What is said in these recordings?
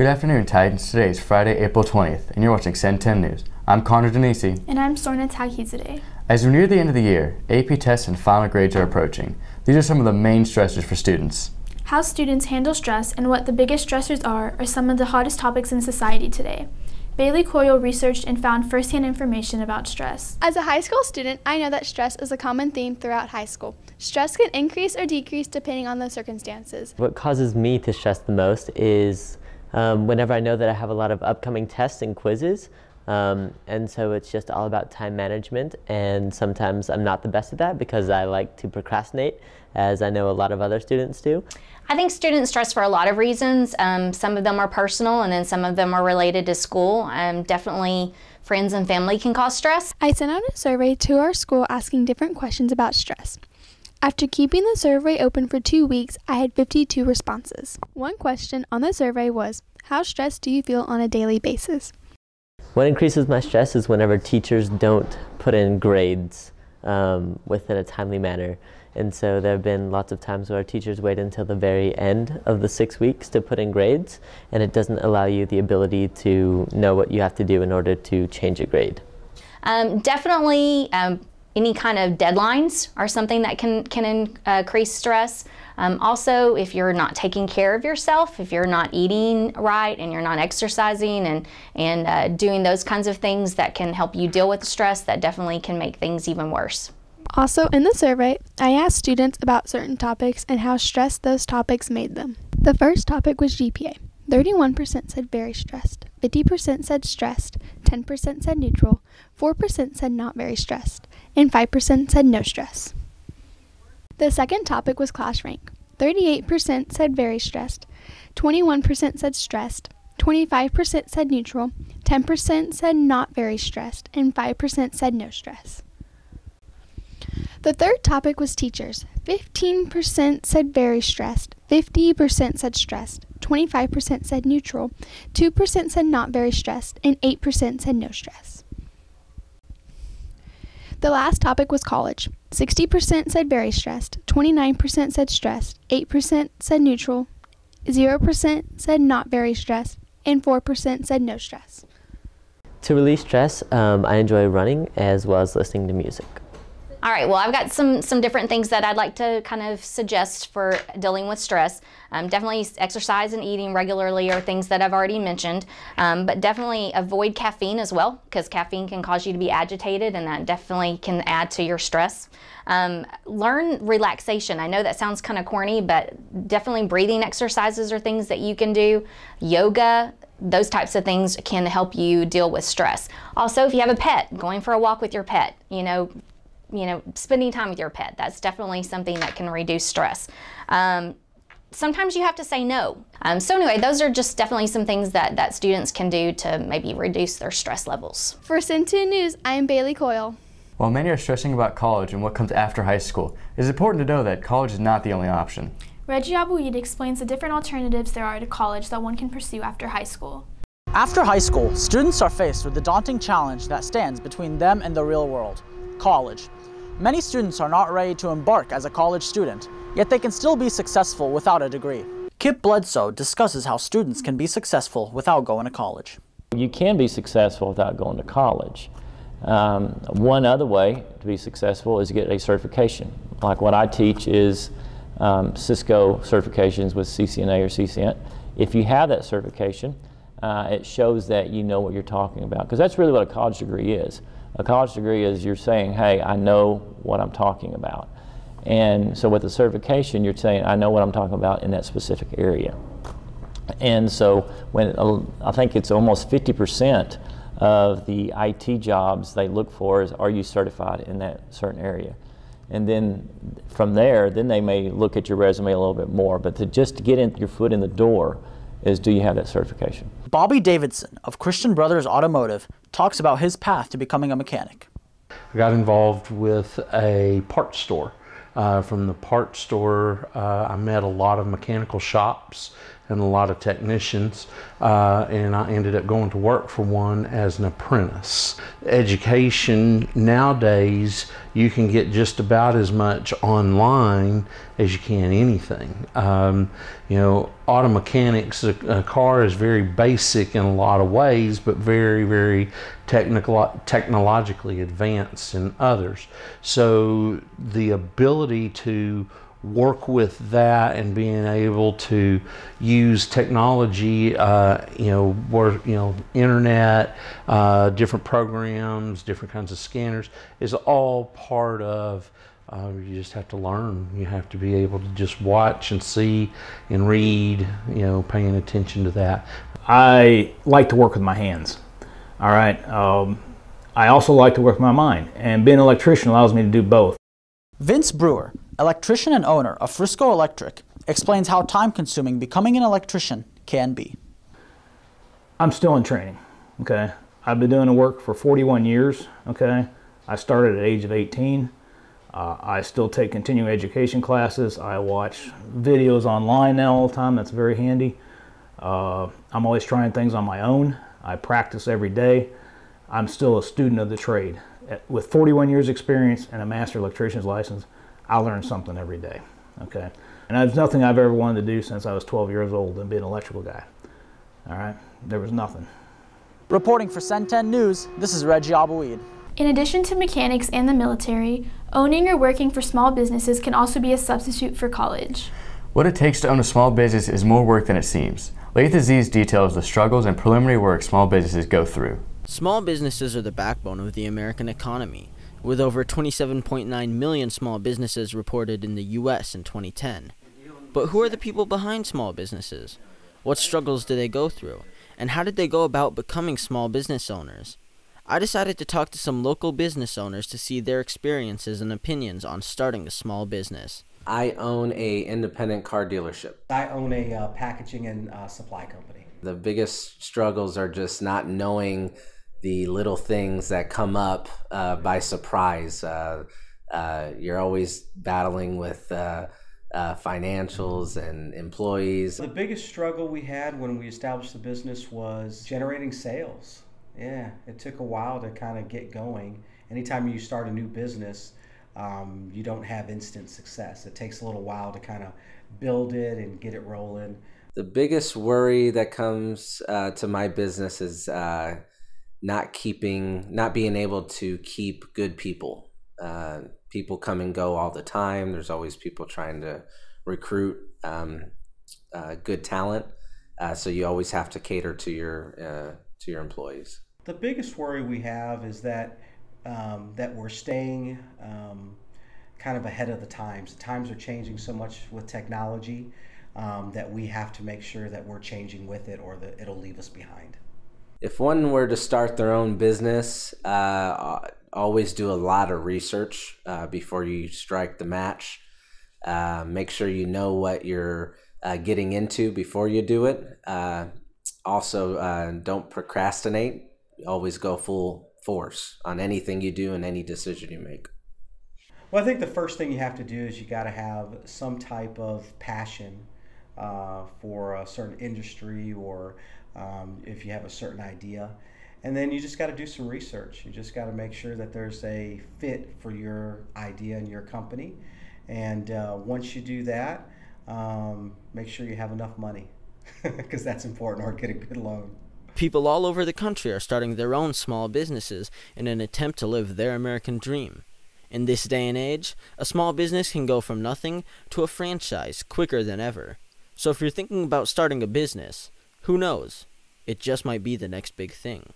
Good afternoon, Titans. Today is Friday, April 20th, and you're watching Cen10 News. I'm Connor Denisi. And I'm Sorna Taghizadeh. As we near the end of the year, AP tests and final grades are approaching. These are some of the main stressors for students. How students handle stress and what the biggest stressors are some of the hottest topics in society today. Bailey Coyle researched and found firsthand information about stress. As a high school student, I know that stress is a common theme throughout high school. Stress can increase or decrease depending on the circumstances. What causes me to stress the most is whenever I know that I have a lot of upcoming tests and quizzes, and so it's just all about time management, and sometimes I'm not the best at that because I like to procrastinate, as I know a lot of other students do. I think students stress for a lot of reasons. Some of them are personal, and then some of them are related to school. Definitely friends and family can cause stress. I sent out a survey to our school asking different questions about stress. After keeping the survey open for 2 weeks, I had 52 responses. One question on the survey was, how stressed do you feel on a daily basis? What increases my stress is whenever teachers don't put in grades within a timely manner. And so there have been lots of times where our teachers wait until the very end of the 6 weeks to put in grades, and it doesn't allow you the ability to know what you have to do in order to change a grade. Definitely any kind of deadlines are something that can increase stress. Also, if you're not taking care of yourself, if you're not eating right and you're not exercising and doing those kinds of things that can help you deal with stress, that definitely can make things even worse. Also, in the survey, I asked students about certain topics and how stressed those topics made them. The first topic was GPA. 31% said very stressed, 50% said stressed, 10% said neutral, 4% said not very stressed, and 5% said no stress. The second topic was class rank. 38% said very stressed, 21% said stressed, 25% said neutral, 10% said not very stressed, and 5% said no stress. The third topic was teachers. 15% said very stressed, 50% said stressed, 25% said neutral, 2% said not very stressed, and 8% said no stress. The last topic was college. 60% said very stressed, 29% said stressed, 8% said neutral, 0% said not very stressed, and 4% said no stress. To release stress, I enjoy running as well as listening to music. All right, well, I've got some different things that I'd like to kind of suggest for dealing with stress. Definitely exercise and eating regularly are things that I've already mentioned, but definitely avoid caffeine as well, because caffeine can cause you to be agitated, and that definitely can add to your stress. Learn relaxation. I know that sounds kind of corny, but definitely breathing exercises are things that you can do. Yoga, those types of things can help you deal with stress. Also, if you have a pet, going for a walk with your pet, spending time with your pet, that's definitely something that can reduce stress. Sometimes you have to say no. So anyway, those are just definitely some things that students can do to maybe reduce their stress levels. For Cen10 News, I am Bailey Coyle. While many are stressing about college and what comes after high school, it is important to know that college is not the only option. Reggie Abouid explains the different alternatives there are to college that one can pursue after high school. After high school, students are faced with the daunting challenge that stands between them and the real world, college. Many students are not ready to embark as a college student, yet they can still be successful without a degree. Kip Bledsoe discusses how students can be successful without going to college. You can be successful without going to college. One other way to be successful is to get a certification. Like what I teach is Cisco certifications with CCNA or CCNT. If you have that certification, it shows that you know what you're talking about, because that's really what a college degree is. A college degree is you're saying, hey, I know what I'm talking about. And so with the certification, you're saying, I know what I'm talking about in that specific area. And so when I think it's almost 50% of the IT jobs they look for is, are you certified in that certain area? And then from there, then they may look at your resume a little bit more, but just to get your foot in the door is, do you have that certification? Bobby Davidson of Christian Brothers Automotive talks about his path to becoming a mechanic. I got involved with a parts store. From the parts store, I met a lot of mechanical shops and a lot of technicians, and I ended up going to work for one as an apprentice. Education nowadays, you can get just about as much online as you can anything. You know, auto mechanics, a car is very basic in a lot of ways, but very, very technologically advanced in others. So the ability to work with that and being able to use technology, internet, different programs, different kinds of scanners, is all part of. You just have to learn. You have to be able to just watch and see and read, paying attention to that. I like to work with my hands, all right? I also like to work with my mind, and being an electrician allows me to do both. Vince Brewer, electrician and owner of Frisco Electric, explains how time-consuming becoming an electrician can be. I'm still in training, okay? I've been doing the work for 41 years, okay? I started at the age of 18. I still take continuing education classes. I watch videos online now all the time. That's very handy. I'm always trying things on my own. I practice every day. I'm still a student of the trade. With 41 years experience and a master electrician's license, I learn something every day, okay? And there's nothing I've ever wanted to do since I was 12 years old and be an electrical guy, all right? There was nothing. Reporting for Cen10 News, this is Reggie Abuid. In addition to mechanics and the military, owning or working for small businesses can also be a substitute for college. What it takes to own a small business is more work than it seems. Laith Aziz details the struggles and preliminary work small businesses go through. Small businesses are the backbone of the American economy, with over 27.9 million small businesses reported in the U.S. in 2010. But who are the people behind small businesses? What struggles do they go through? And how did they go about becoming small business owners? I decided to talk to some local business owners to see their experiences and opinions on starting a small business. I own a independent car dealership. I own a packaging and supply company. The biggest struggles are just not knowing the little things that come up by surprise. You're always battling with financials and employees. The biggest struggle we had when we established the business was generating sales. Yeah, it took a while to kind of get going. Anytime you start a new business, you don't have instant success. It takes a little while to kind of build it and get it rolling. The biggest worry that comes to my business is not being able to keep good people. People come and go all the time. There's always people trying to recruit good talent. So you always have to cater to your employees. The biggest worry we have is that we're staying kind of ahead of the times. The times are changing so much with technology that we have to make sure that we're changing with it, or that it'll leave us behind. If one were to start their own business, always do a lot of research before you strike the match. Make sure you know what you're getting into before you do it. Also, don't procrastinate. Always go full force on anything you do and any decision you make. Well, I think the first thing you have to do is you got to have some type of passion for a certain industry, or if you have a certain idea. And then you just got to do some research. You just got to make sure that there's a fit for your idea and your company. And once you do that, make sure you have enough money, because that's important, or get a good loan. People all over the country are starting their own small businesses in an attempt to live their American dream. In this day and age, a small business can go from nothing to a franchise quicker than ever. So if you're thinking about starting a business, who knows? It just might be the next big thing.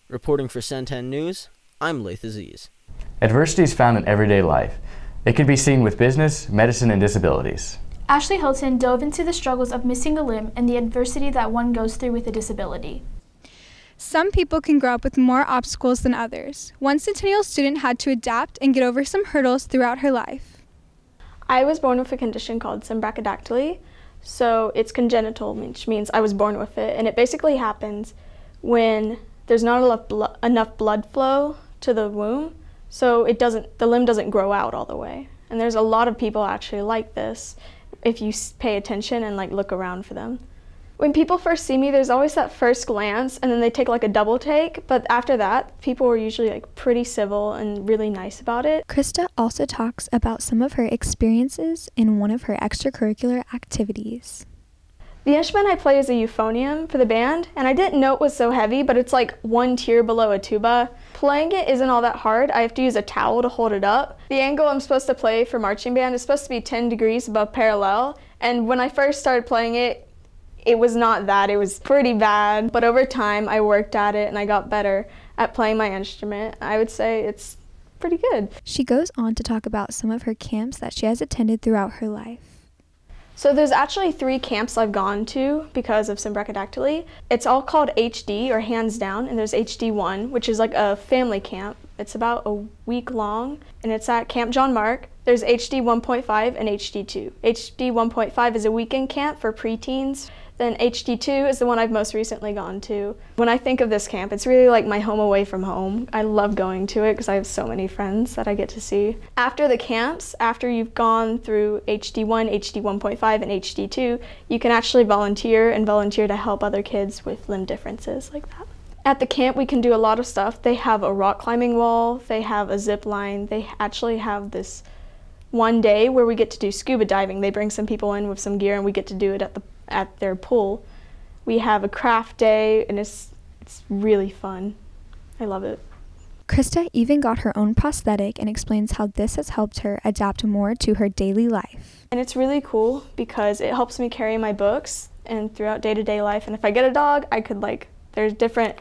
Reporting for Cen10 News, I'm Laith Aziz. Adversity is found in everyday life. It can be seen with business, medicine, and disabilities. Ashley Hilton dove into the struggles of missing a limb and the adversity that one goes through with a disability. Some people can grow up with more obstacles than others. One Centennial student had to adapt and get over some hurdles throughout her life. I was born with a condition called brachydactyly. So it's congenital, which means I was born with it, and it basically happens when there's not enough blood flow to the womb, so the limb doesn't grow out all the way. And there's a lot of people actually like this if you pay attention and look around for them. When people first see me, there's always that first glance, and then they take like a double take, but after that, people were usually like pretty civil and really nice about it. Krista also talks about some of her experiences in one of her extracurricular activities. The instrument I play is a euphonium for the band, and I didn't know it was so heavy, but it's like one tier below a tuba. Playing it isn't all that hard. I have to use a towel to hold it up. The angle I'm supposed to play for marching band is supposed to be 10 degrees above parallel, and when I first started playing it, it was not that. It was pretty bad, but over time I worked at it and I got better at playing my instrument. I would say it's pretty good. She goes on to talk about some of her camps that she has attended throughout her life. So there's actually 3 camps I've gone to because of Cen10. It's all called HD, or Hands Down, and there's HD1, which is like a family camp. It's about a week long, and it's at Camp John Mark. There's HD 1.5 and HD2. HD 1.5 is a weekend camp for preteens. Then HD2 is the one I've most recently gone to. When I think of this camp, it's really like my home away from home. I love going to it because I have so many friends that I get to see. After the camps, after you've gone through HD1, HD 1.5, and HD2, you can actually volunteer to help other kids with limb differences like that. At the camp, we can do a lot of stuff. They have a rock climbing wall, they have a zip line, they actually have this one day where we get to do scuba diving. They bring some people in with some gear and we get to do it at their pool. We have a craft day and it's really fun. I love it. Krista even got her own prosthetic and explains how this has helped her adapt more to her daily life. And it's really cool because it helps me carry my books and throughout day-to-day life. And if I get a dog, I could there's different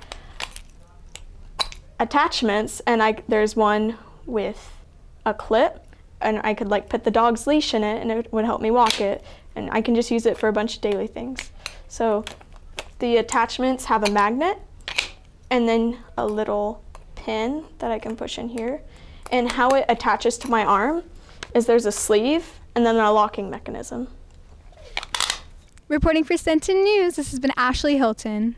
attachments, and there's one with a clip, and I could put the dog's leash in it and it would help me walk it, and I can just use it for a bunch of daily things. So the attachments have a magnet and then a little pin that I can push in here, and how it attaches to my arm is there's a sleeve and then a locking mechanism. Reporting for Cen10 News, this has been Ashley Hilton.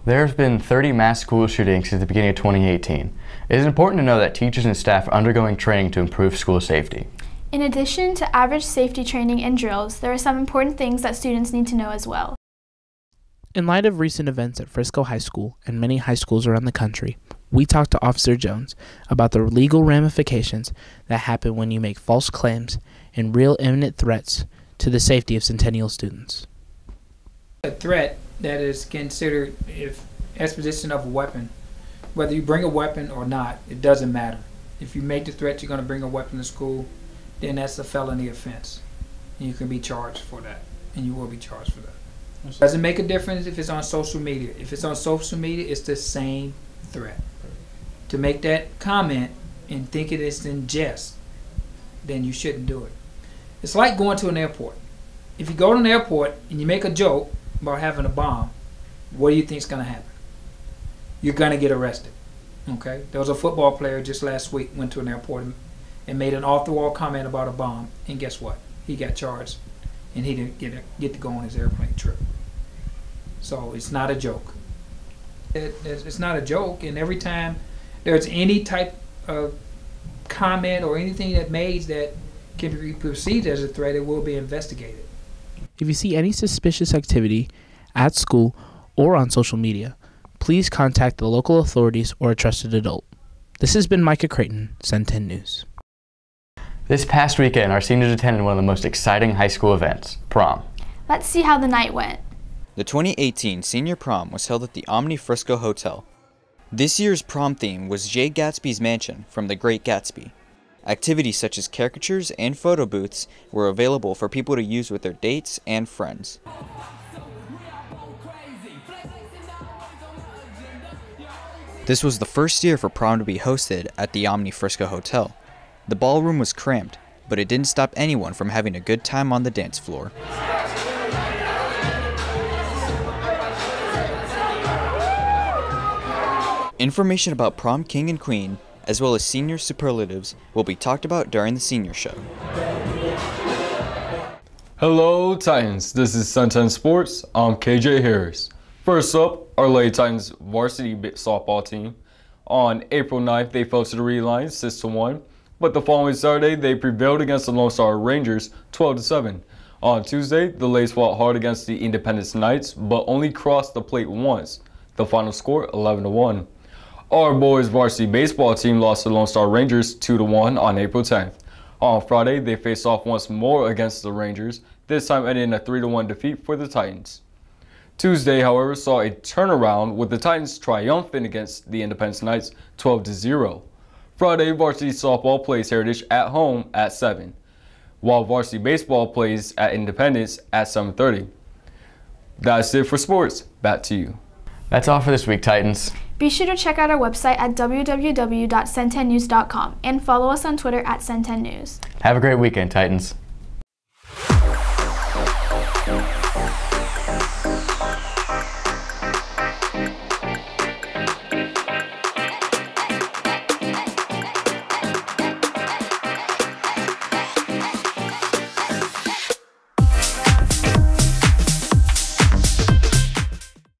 There have been 30 mass school shootings since the beginning of 2018. It is important to know that teachers and staff are undergoing training to improve school safety. In addition to average safety training and drills, there are some important things that students need to know as well. In light of recent events at Frisco High School and many high schools around the country, we talked to Officer Jones about the legal ramifications that happen when you make false claims and real imminent threats to the safety of Centennial students. A threat that is considered if exposition of a weapon. Whether you bring a weapon or not, it doesn't matter. If you make the threat you're going to bring a weapon to school, then that's a felony offense. And you can be charged for that, and you will be charged for that. It doesn't make a difference if it's on social media. If it's on social media, it's the same threat. To make that comment and think it is in jest, then you shouldn't do it. It's like going to an airport. If you go to an airport and you make a joke about having a bomb, what do you think is going to happen? You're going to get arrested. Okay? There was a football player just last week went to an airport and made an off-the-wall comment about a bomb, and guess what? He got charged, and he didn't get to go on his airplane trip. So it's not a joke. It's not a joke, and every time there's any type of comment or anything that made that can be perceived as a threat, it will be investigated. If you see any suspicious activity at school or on social media, please contact the local authorities or a trusted adult. This has been Micah Creighton, Cen10 News. This past weekend, our seniors attended one of the most exciting high school events, prom. Let's see how the night went. The 2018 Senior Prom was held at the Omni Frisco Hotel. This year's prom theme was Jay Gatsby's Mansion from The Great Gatsby. Activities such as caricatures and photo booths were available for people to use with their dates and friends. This was the first year for prom to be hosted at the Omni Frisco Hotel. The ballroom was cramped, but it didn't stop anyone from having a good time on the dance floor. Information about prom king and queen, as well as senior superlatives, will be talked about during the senior show. Hello Titans, this is Cen10 Sports. I'm KJ Harris. First up, our Lady Titans varsity softball team. On April 9th, they fell to the Reed Lions 6-1, but the following Saturday, they prevailed against the Lone Star Rangers 12-7. On Tuesday, the Lays fought hard against the Independence Knights, but only crossed the plate once. The final score, 11-1. Our boys varsity baseball team lost to Lone Star Rangers 2-1 on April 10th. On Friday, they faced off once more against the Rangers, this time ending in a 3-1 defeat for the Titans. Tuesday, however, saw a turnaround with the Titans triumphant against the Independence Knights 12-0. Friday, varsity softball plays Heritage at home at 7, while varsity baseball plays at Independence at 7:30. That's it for sports. Back to you. That's all for this week, Titans. Be sure to check out our website at www.cen10news.com and follow us on Twitter at Cen10news. Have a great weekend, Titans.